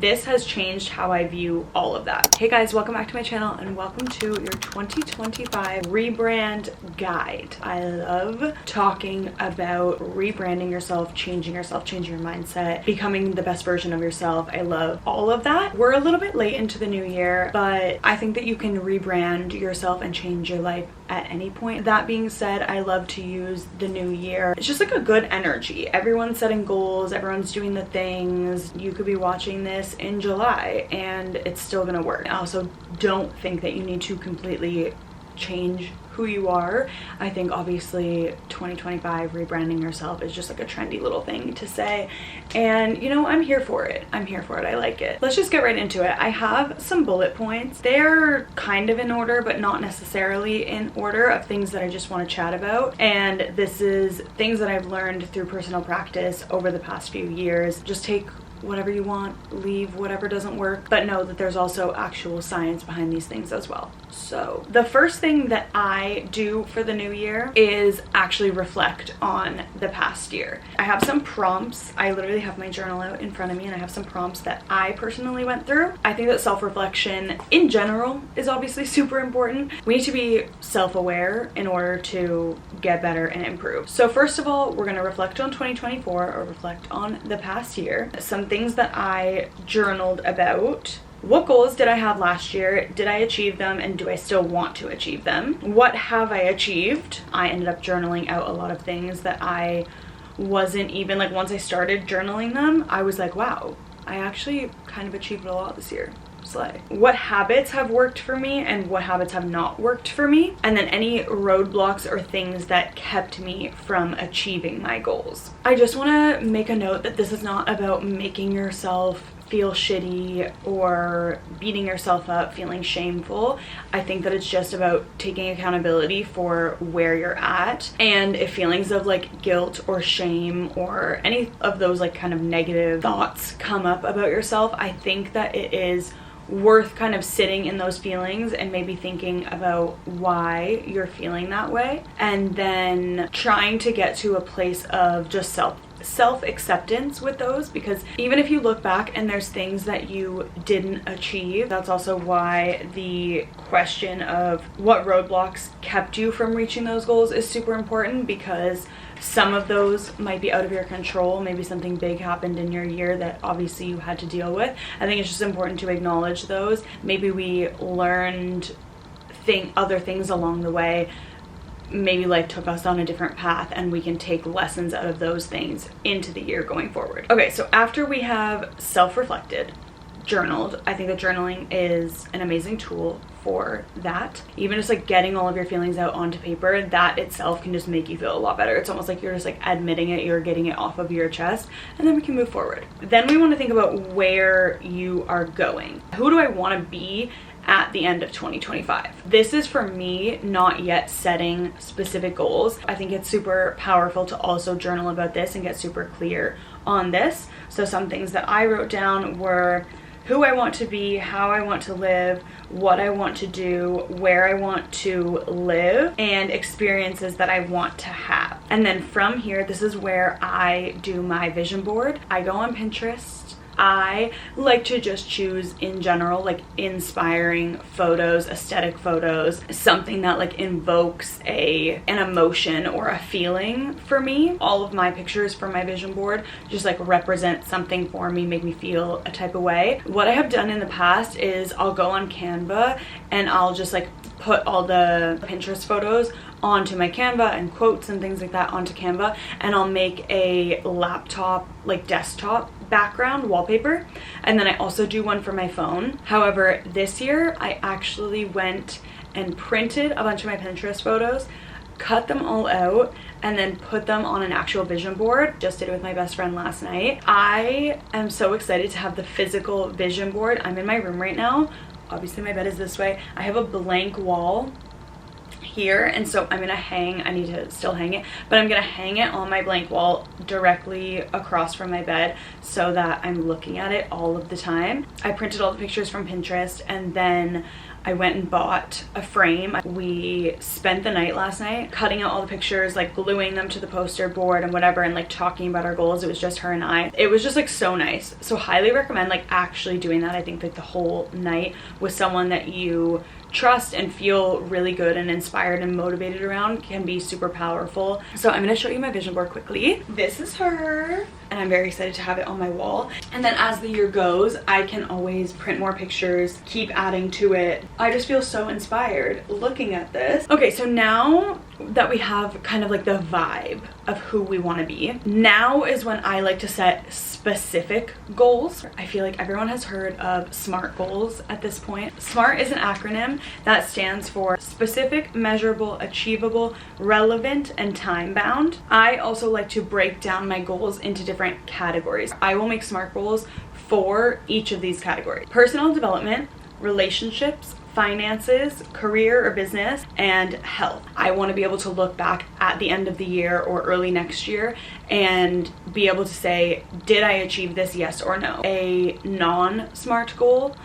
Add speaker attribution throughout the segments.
Speaker 1: This has changed how I view all of that. Hey guys, welcome back to my channel and welcome to your 2025 rebrand guide. I love talking about rebranding yourself, changing your mindset, becoming the best version of yourself. I love all of that. We're a little bit late into the new year, but I think that you can rebrand yourself and change your life at any point. That being said, I love to use the new year. It's just like a good energy. Everyone's setting goals, everyone's doing the things. You could be watching this in July and it's still gonna work. I also don't think that you need to completely change who you are. I think obviously 2025 rebranding yourself is just like a trendy little thing to say, and you know, I'm here for it. I like it. Let's just get right into it. I have some bullet points. They're kind of in order but not necessarily in order of things that I just want to chat about, and this is things that I've learned through personal practice over the past few years. Just take whatever you want, leave whatever doesn't work, but know that there's also actual science behind these things as well. So the first thing that I do for the new year is actually reflect on the past year. I have some prompts. I literally have my journal out in front of me and I have some prompts that I personally went through. I think that self-reflection in general is obviously super important. We need to be self-aware in order to get better and improve. So first of all, we're going to reflect on 2024 or reflect on the past year. Some things that I journaled about. What goals did I have last year? Did I achieve them, and do I still want to achieve them? What have I achieved? I ended up journaling out a lot of things that I wasn't even like, once I started journaling them, I was like, wow, I actually kind of achieved a lot this year. Slay. What habits have worked for me and what habits have not worked for me, and then any roadblocks or things that kept me from achieving my goals. I just want to make a note that this is not about making yourself feel shitty or beating yourself up, feeling shameful. I think that it's just about taking accountability for where you're at, and if feelings of like guilt or shame or any of those like kind of negative thoughts come up about yourself, I think that it is worth kind of sitting in those feelings and maybe thinking about why you're feeling that way, and then trying to get to a place of just self-acceptance with those, because even if you look back and there's things that you didn't achieve, that's also why the question of what roadblocks kept you from reaching those goals is super important, because some of those might be out of your control. Maybe something big happened in your year that obviously you had to deal with. I think it's just important to acknowledge those. Maybe we learned other things along the way. Maybe life took us on a different path and we can take lessons out of those things into the year going forward. Okay, so after we have self-reflected, journaled, I think that journaling is an amazing tool for that. Even just like getting all of your feelings out onto paper, that itself can just make you feel a lot better. It's almost like you're just like admitting it, you're getting it off of your chest, and then we can move forward. Then we want to think about where you are going. Who do I want to be at the end of 2025? This is for me not yet setting specific goals. I think it's super powerful to also journal about this and get super clear on this. So some things that I wrote down were who I want to be, how I want to live, what I want to do, where I want to live, and experiences that I want to have. And then from here, this is where I do my vision board. I go on Pinterest. I like to just choose in general like inspiring photos, aesthetic photos, something that like invokes an emotion or a feeling for me. All of my pictures from my vision board just like represent something for me, make me feel a type of way. What I have done in the past is I'll go on Canva and I'll just like put all the Pinterest photos onto my Canva and quotes and things like that onto Canva, and I'll make a laptop like desktop background wallpaper, and then I also do one for my phone. However, this year I actually went and printed a bunch of my Pinterest photos, cut them all out, and then put them on an actual vision board. Just did it with my best friend last night. I am so excited to have the physical vision board. I'm in my room right now. Obviously my bed is this way. I have a blank wall here, and so I'm gonna I need to still hang it, but I'm gonna hang it on my blank wall directly across from my bed so that I'm looking at it all of the time. I printed all the pictures from Pinterest, and then I went and bought a frame. We spent the night last night cutting out all the pictures, like gluing them to the poster board and whatever, and like talking about our goals. It was just her and I. It was just like so nice. So highly recommend like actually doing that. I think like the whole night with someone that you trust and feel really good and inspired and motivated around can be super powerful. So I'm going to show you my vision board quickly. This is her, and I'm very excited to have it on my wall. And then as the year goes, I can always print more pictures, keep adding to it. I just feel so inspired looking at this. Okay, so now that we have kind of like the vibe of who we want to be, now is when I like to set specific goals. I feel like everyone has heard of SMART goals at this point. SMART is an acronym that stands for specific, measurable, achievable, relevant, and time bound. I also like to break down my goals into different categories. I will make SMART goals for each of these categories: personal development, relationships, finances, career or business, and health. I want to be able to look back at the end of the year or early next year and be able to say, did I achieve this, yes or no? A non-SMART goal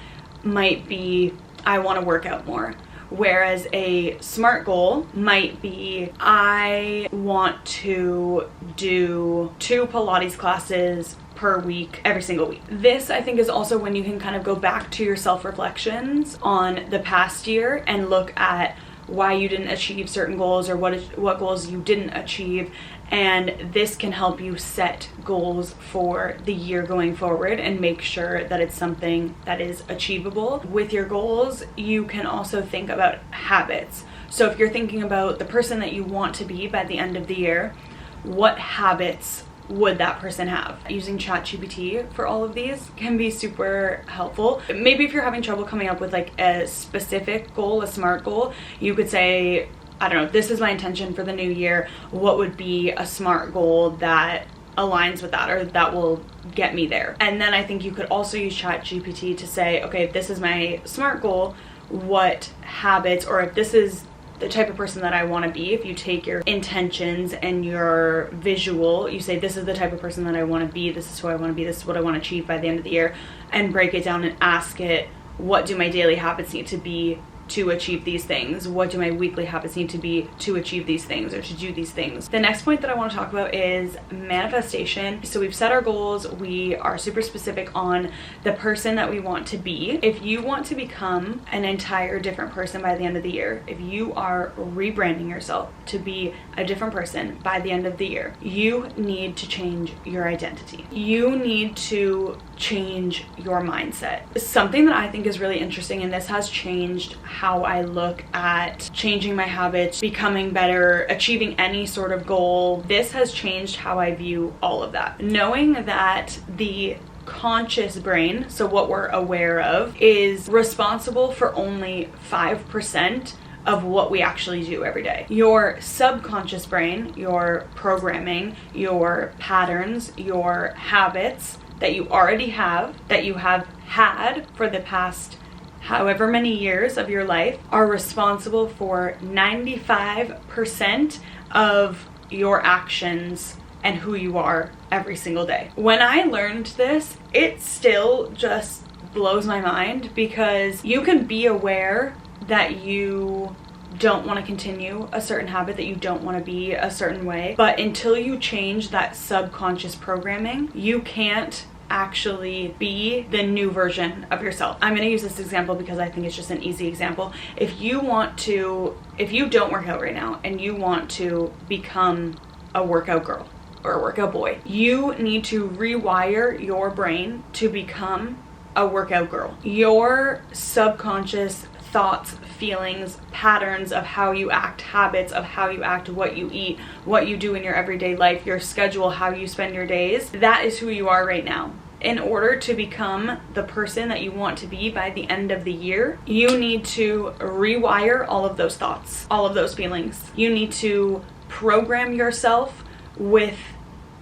Speaker 1: might be, I want to work out more. Whereas a SMART goal might be, I want to do 2 Pilates classes per week, every single week. This, I think, is also when you can kind of go back to your self-reflections on the past year and look at why you didn't achieve certain goals or what goals you didn't achieve. And this can help you set goals for the year going forward and make sure that it's something that is achievable. With your goals, you can also think about habits. So if you're thinking about the person that you want to be by the end of the year, what habits would that person have? Using ChatGPT for all of these can be super helpful. Maybe if you're having trouble coming up with like a specific goal, a SMART goal, you could say, I don't know, this is my intention for the new year. What would be a SMART goal that aligns with that or that will get me there? And then I think you could also use ChatGPT to say, okay, if this is my SMART goal, what habits, or if this is the type of person that I want to be, if you take your intentions and your visual, you say, this is the type of person that I want to be, this is who I want to be, this is what I want to achieve by the end of the year, and break it down and ask it, what do my daily habits need to be to achieve these things? What do my weekly habits need to be to achieve these things or to do these things? The next point that I want to talk about is manifestation. So we've set our goals. We are super specific on the person that we want to be. If you want to become an entire different person by the end of the year, if you are rebranding yourself to be a different person by the end of the year, you need to change your identity. You need to change your mindset. Something that I think is really interesting, and this has changed how I look at changing my habits, becoming better, achieving any sort of goal. This has changed how I view all of that. Knowing that the conscious brain, so what we're aware of, is responsible for only 5% of what we actually do every day. Your subconscious brain, your programming, your patterns, your habits that you already have, that you have had for the past however many years of your life, are responsible for 95% of your actions and who you are every single day. When I learned this, it still just blows my mind, because you can be aware that you don't want to continue a certain habit, that you don't want to be a certain way, but until you change that subconscious programming, you can't actually be the new version of yourself. I'm going to use this example because I think it's just an easy example. If you don't work out right now and you want to become a workout girl or a workout boy, you need to rewire your brain to become a workout girl. Your subconscious thoughts, feelings, patterns of how you act, habits of how you act, what you eat, what you do in your everyday life, your schedule, how you spend your days, that is who you are right now. In order to become the person that you want to be by the end of the year, you need to rewire all of those thoughts, all of those feelings. You need to program yourself with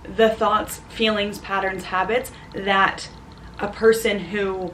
Speaker 1: the thoughts, feelings, patterns, habits that a person who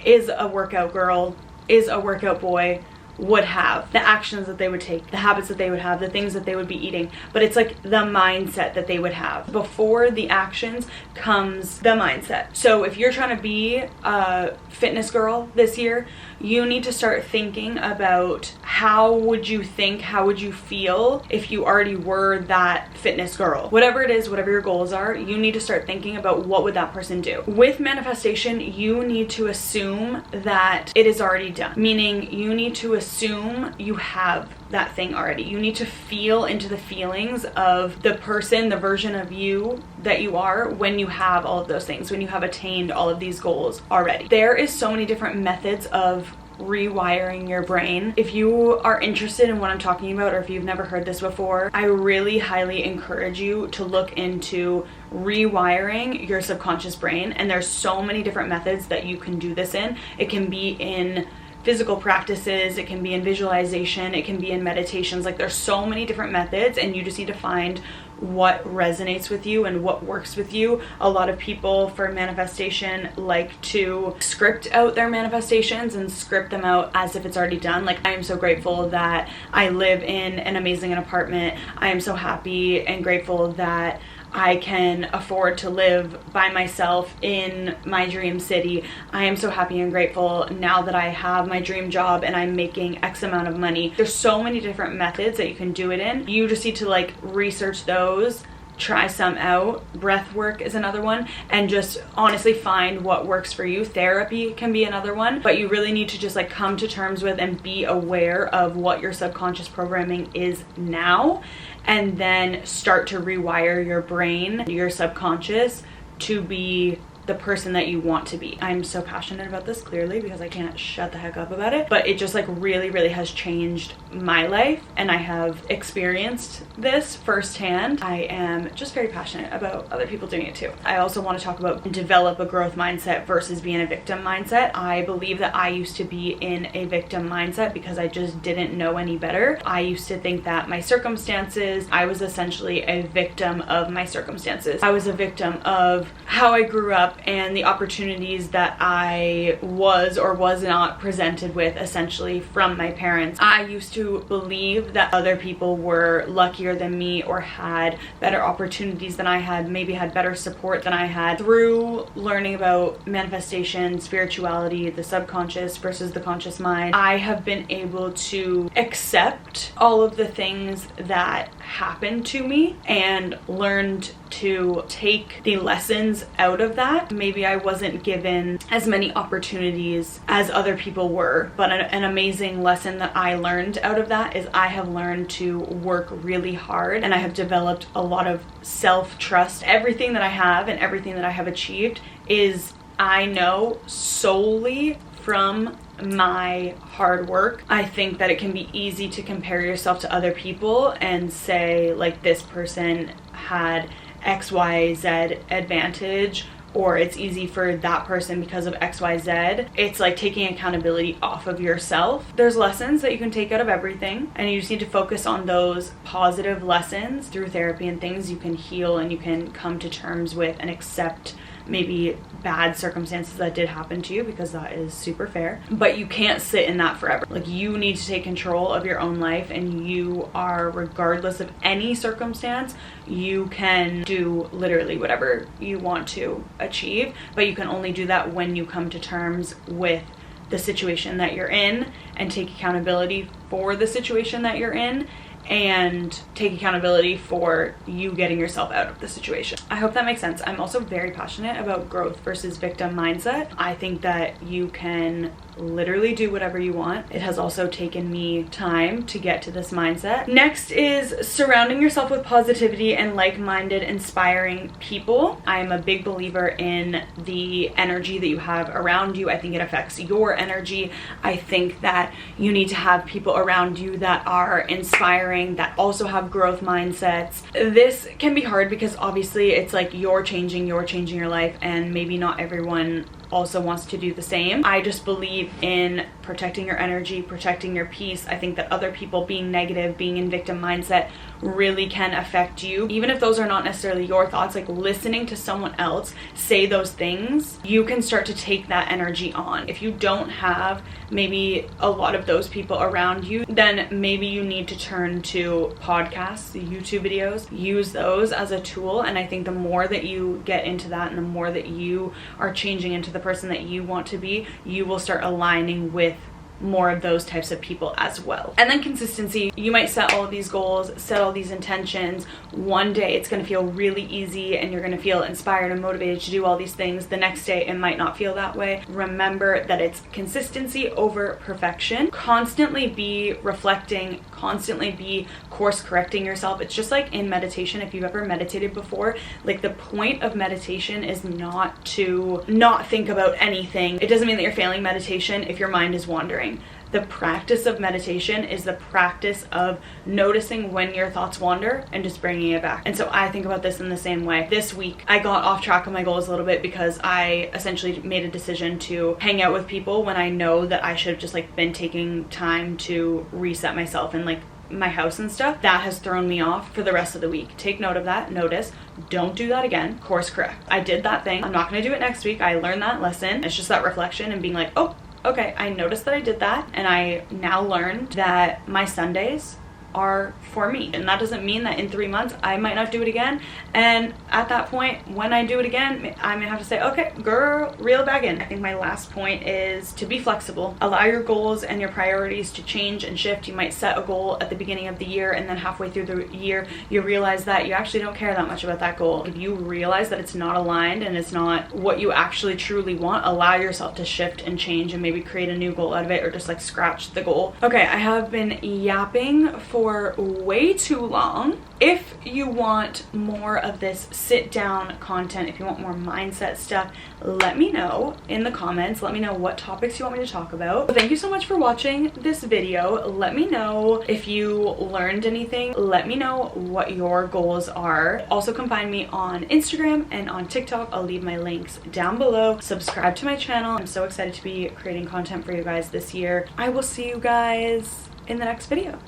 Speaker 1: is a workout girl, is a workout boy, would have, the actions that they would take, the habits that they would have, the things that they would be eating, but it's like the mindset that they would have. Before the actions comes the mindset. So if you're trying to be a fitness girl this year, you need to start thinking about how would you think, how would you feel if you already were that fitness girl. Whatever it is, whatever your goals are, you need to start thinking about what would that person do. With manifestation, you need to assume that it is already done, meaning you need to assume you have that thing already. You need to feel into the feelings of the person, the version of you that you are when you have all of those things, when you have attained all of these goals already. There is so many different methods of rewiring your brain. If you are interested in what I'm talking about, or if you've never heard this before, I really highly encourage you to look into rewiring your subconscious brain. And there's so many different methods that you can do this in. It can be in physical practices, it can be in visualization, it can be in meditations. Like, there's so many different methods, and you just need to find what resonates with you and what works with you. A lot of people for manifestation like to script out their manifestations and script them out as if it's already done. Like, I am so grateful that I live in an amazing apartment. I am so happy and grateful that I can afford to live by myself in my dream city. I am so happy and grateful now that I have my dream job and I'm making X amount of money. There's so many different methods that you can do it in. You just need to like research those, try some out. Breath work is another one, and just honestly find what works for you. Therapy can be another one, but you really need to just like come to terms with and be aware of what your subconscious programming is now, and then start to rewire your brain, your subconscious, to be the person that you want to be. I'm so passionate about this, clearly, because I can't shut the heck up about it, but it just like really, really has changed my life, and I have experienced this firsthand. I am just very passionate about other people doing it too. I also want to talk about develop a growth mindset versus being a victim mindset. I believe that I used to be in a victim mindset because I just didn't know any better. I used to think that my circumstances, I was essentially a victim of my circumstances. I was a victim of how I grew up and the opportunities that I was or was not presented with, essentially, from my parents. I used to believe that other people were luckier than me or had better opportunities than I had, maybe had better support than I had. Through learning about manifestation, spirituality, the subconscious versus the conscious mind, I have been able to accept all of the things that happened to me and learned to take the lessons out of that. Maybe I wasn't given as many opportunities as other people were, but an amazing lesson that I learned out of that is I have learned to work really hard, and I have developed a lot of self-trust. Everything that I have and everything that I have achieved is, I know, solely from my hard work. I think that it can be easy to compare yourself to other people and say, like, this person had XYZ advantage, or it's easy for that person because of XYZ. It's like taking accountability off of yourself. There's lessons that you can take out of everything, and you just need to focus on those positive lessons. Through therapy and things, you can heal and you can come to terms with and accept maybe bad circumstances that did happen to you, because that is super fair, but you can't sit in that forever. Like, you need to take control of your own life, and you are, regardless of any circumstance, you can do literally whatever you want to achieve, but you can only do that when you come to terms with the situation that you're in and take accountability for the situation that you're in, and take accountability for you getting yourself out of the situation. I hope that makes sense. I'm also very passionate about growth versus victim mindset. I think that you can literally do whatever you want. It has also taken me time to get to this mindset. Next is surrounding yourself with positivity and like-minded, inspiring people. I am a big believer in the energy that you have around you. I think it affects your energy. I think that you need to have people around you that are inspiring, that also have growth mindsets. This can be hard because obviously it's like you're changing your life, and maybe not everyone also wants to do the same. I just believe in protecting your energy, protecting your peace. I think that other people being negative, being in victim mindset really can affect you. Even if those are not necessarily your thoughts, like listening to someone else say those things, you can start to take that energy on. If you don't have maybe a lot of those people around you, then maybe you need to turn to podcasts, YouTube videos, use those as a tool. And I think the more that you get into that and the more that you are changing into the person that you want to be, you will start aligning with more of those types of people as well. And then consistency. You might set all of these goals, set all these intentions. One day it's going to feel really easy and you're going to feel inspired and motivated to do all these things. The next day it might not feel that way. Remember that it's consistency over perfection. Constantly be reflecting, constantly be course correcting yourself. It's just like in meditation. If you've ever meditated before, like the point of meditation is not to not think about anything. It doesn't mean that you're failing meditation if your mind is wandering. The practice of meditation is the practice of noticing when your thoughts wander and just bringing it back. And so I think about this in the same way. This week, I got off track of my goals a little bit because I essentially made a decision to hang out with people when I know that I should have just like been taking time to reset myself and like my house and stuff. That has thrown me off for the rest of the week. Take note of that. Notice. Don't do that again. Course correct. I did that thing. I'm not going to do it next week. I learned that lesson. It's just that reflection and being like, oh, okay, I noticed that I did that, and I now learned that my Sundays are for me. And that doesn't mean that in 3 months I might not do it again. And at that point, when I do it again, I'm gonna have to say, okay, girl, reel it back in. I think my last point is to be flexible. Allow your goals and your priorities to change and shift. You might set a goal at the beginning of the year, and then halfway through the year, you realize that you actually don't care that much about that goal. If you realize that it's not aligned and it's not what you actually truly want, allow yourself to shift and change and maybe create a new goal out of it, or just like scratch the goal. Okay, I have been yapping for way too long. If you want more of this sit down content, if you want more mindset stuff, let me know in the comments. Let me know what topics you want me to talk about. So thank you so much for watching this video. Let me know if you learned anything. Let me know what your goals are. Also come find me on Instagram and on TikTok. I'll leave my links down below. Subscribe to my channel. I'm so excited to be creating content for you guys this year. I will see you guys in the next video.